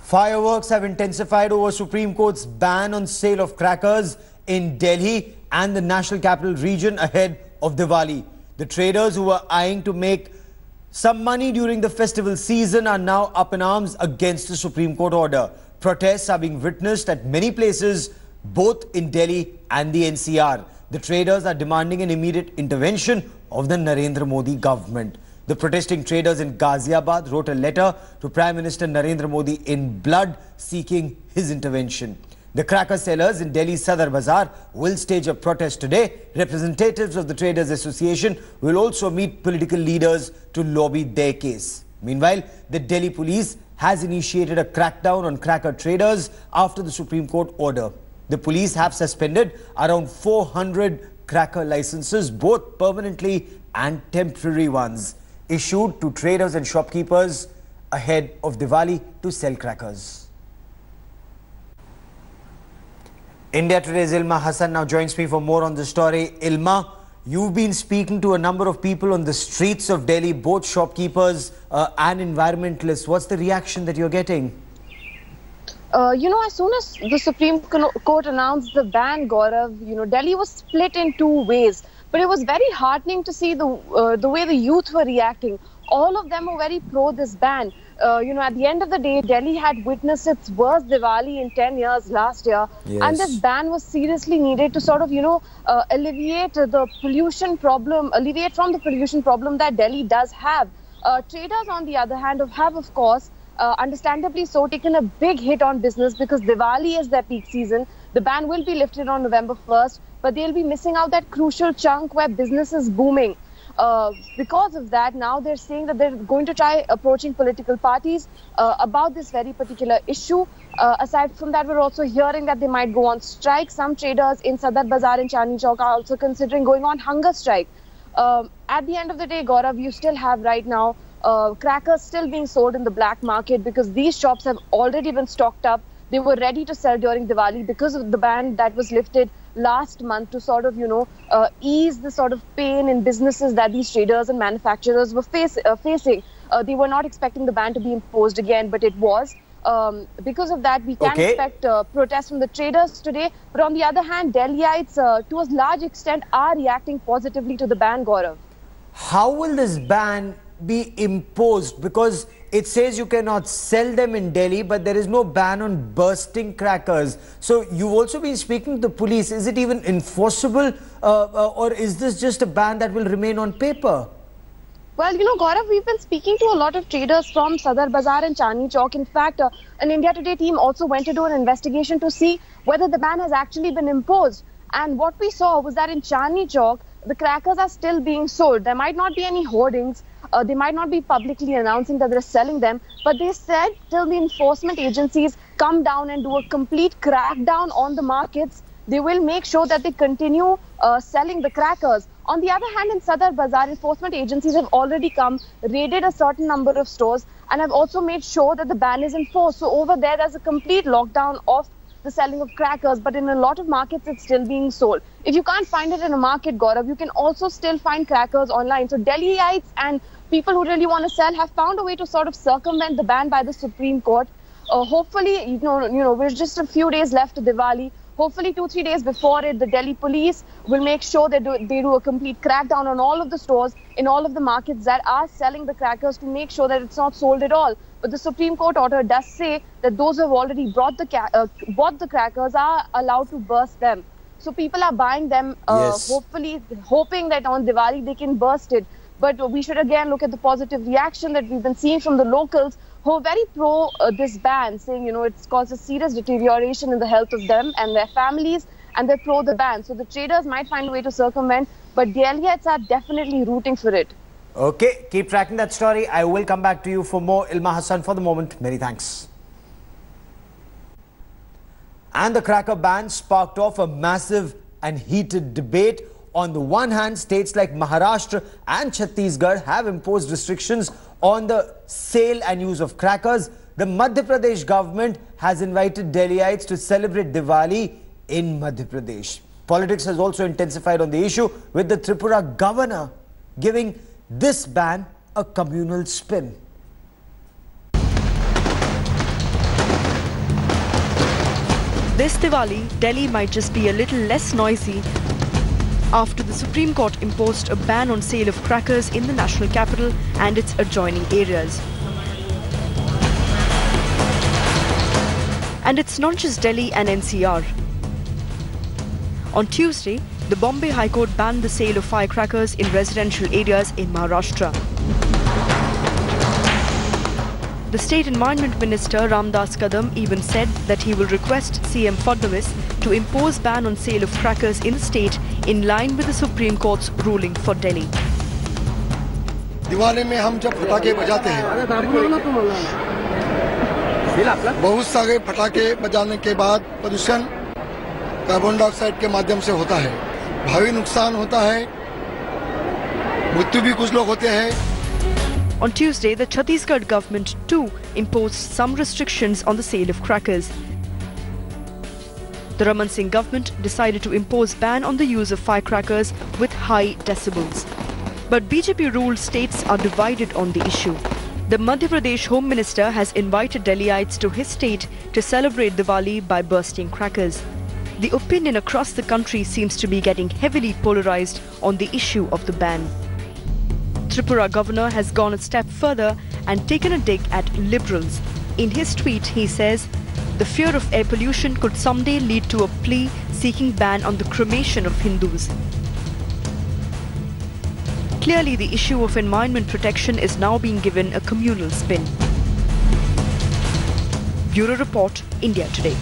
Fireworks have intensified over Supreme Court's ban on sale of crackers in Delhi and the National Capital Region ahead of Diwali. The traders who were eyeing to make some money during the festival season are now up in arms against the Supreme Court order. Protests are being witnessed at many places, both in Delhi and the NCR. The traders are demanding an immediate intervention of the Narendra Modi government. The protesting traders in Ghaziabad wrote a letter to Prime Minister Narendra Modi in blood seeking his intervention. The cracker sellers in Delhi's Sadar Bazaar will stage a protest today. Representatives of the Traders Association will also meet political leaders to lobby their case. Meanwhile, the Delhi police has initiated a crackdown on cracker traders after the Supreme Court order. The police have suspended around 400 cracker licenses, both permanently and temporary ones, issued to traders and shopkeepers ahead of Diwali to sell crackers. India Today's Ilma Hassan now joins me for more on the story. Ilma, you've been speaking to a number of people on the streets of Delhi, both shopkeepers and environmentalists. What's the reaction that you're getting? As soon as the Supreme Court announced the ban, Gaurav, Delhi was split in two ways. But it was very heartening to see the way the youth were reacting. All of them were very pro this ban. At the end of the day, Delhi had witnessed its worst Diwali in 10 years last year. Yes. And this ban was seriously needed to sort of, alleviate from the pollution problem that Delhi does have. Traders, on the other hand, have, of course, understandably so, taken a big hit on business because Diwali is their peak season. The ban will be lifted on November 1st, but they'll be missing out that crucial chunk where business is booming. Because of that, now they're saying that they're going to try approaching political parties about this very particular issue. Aside from that, we're also hearing that they might go on strike. Some traders in Sadar Bazaar and Chandni Chowk are also considering going on hunger strike. At the end of the day, Gaurav, you still have right now crackers still being sold in the black market because these shops have already been stocked up. They were ready to sell during Diwali because of the ban that was lifted last month to sort of, ease the sort of pain in businesses that these traders and manufacturers were facing. They were not expecting the ban to be imposed again, but it was. Because of that, we can expect protests from the traders today. But on the other hand, Delhiites, to a large extent, are reacting positively to the ban, Gaurav. How will this ban be imposed? Because it says you cannot sell them in Delhi, but there is no ban on bursting crackers. So you've also been speaking to the police. Is it even enforceable or is this just a ban that will remain on paper? Well, Gaurav, we've been speaking to a lot of traders from Sadar Bazaar and Chandni Chowk. In fact, an India Today team also went to do an investigation to see whether the ban has actually been imposed. And what we saw was that in Chandni Chowk, the crackers are still being sold. There might not be any hoardings. They might not be publicly announcing that they're selling them. But they said till the enforcement agencies come down and do a complete crackdown on the markets, they will make sure that they continue selling the crackers. On the other hand, in Sadar Bazaar, enforcement agencies have already come, raided a certain number of stores, and have also made sure that the ban is enforced. So over there's a complete lockdown of the selling of crackers, but in a lot of markets, it's still being sold. If you can't find it in a market, Gaurav, you can also still find crackers online. So Delhiites and people who really want to sell have found a way to sort of circumvent the ban by the Supreme Court. Hopefully, we're just a few days left to Diwali. Hopefully 2-3 days before it, the Delhi police will make sure that they do a complete crackdown on all of the stores in all of the markets that are selling the crackers to make sure that it's not sold at all. But the Supreme Court order does say that those who have already bought the crackers are allowed to burst them. So people are buying them, hopefully hoping that on Diwali they can burst it. But we should again look at the positive reaction that we've been seeing from the locals who are very pro this ban, saying, it's caused a serious deterioration in the health of them and their families, and they're pro the ban. So the traders might find a way to circumvent, but Delhiites are definitely rooting for it. Okay, keep tracking that story. I will come back to you for more. Ilma Hassan, for the moment, many thanks. And the cracker ban sparked off a massive and heated debate. On the one hand, states like Maharashtra and Chhattisgarh have imposed restrictions on the sale and use of crackers. The Madhya Pradesh government has invited Delhiites to celebrate Diwali in Madhya Pradesh. Politics has also intensified on the issue, with the Tripura governor giving this ban a communal spin. This Diwali, Delhi might just be a little less noisy after the Supreme Court imposed a ban on sale of crackers in the national capital and its adjoining areas. And it's not just Delhi and NCR. On Tuesday, the Bombay High Court banned the sale of firecrackers in residential areas in Maharashtra. The State Environment Minister Ramdas Kadam even said that he will request CM Fadnavis to impose ban on sale of crackers in the state in line with the Supreme Court's ruling for Delhi. Diwali में हम जब पटाखे बजाते हैं, बहुत सारे पटाखे बजाने के बाद प्रदूषण कार्बन डाइऑक्साइड के माध्यम से होता है, भारी नुकसान होता है, मृत्यु भी कुछ लोग होते हैं. On Tuesday, the Chhattisgarh government too imposed some restrictions on the sale of crackers. The Raman Singh government decided to impose ban on the use of firecrackers with high decibels. But BJP-ruled states are divided on the issue. The Madhya Pradesh Home Minister has invited Delhiites to his state to celebrate Diwali by bursting crackers. The opinion across the country seems to be getting heavily polarized on the issue of the ban. Tripura governor has gone a step further and taken a dig at liberals. In his tweet, he says, the fear of air pollution could someday lead to a plea seeking ban on the cremation of Hindus. Clearly, the issue of environment protection is now being given a communal spin. Bureau Report, India Today.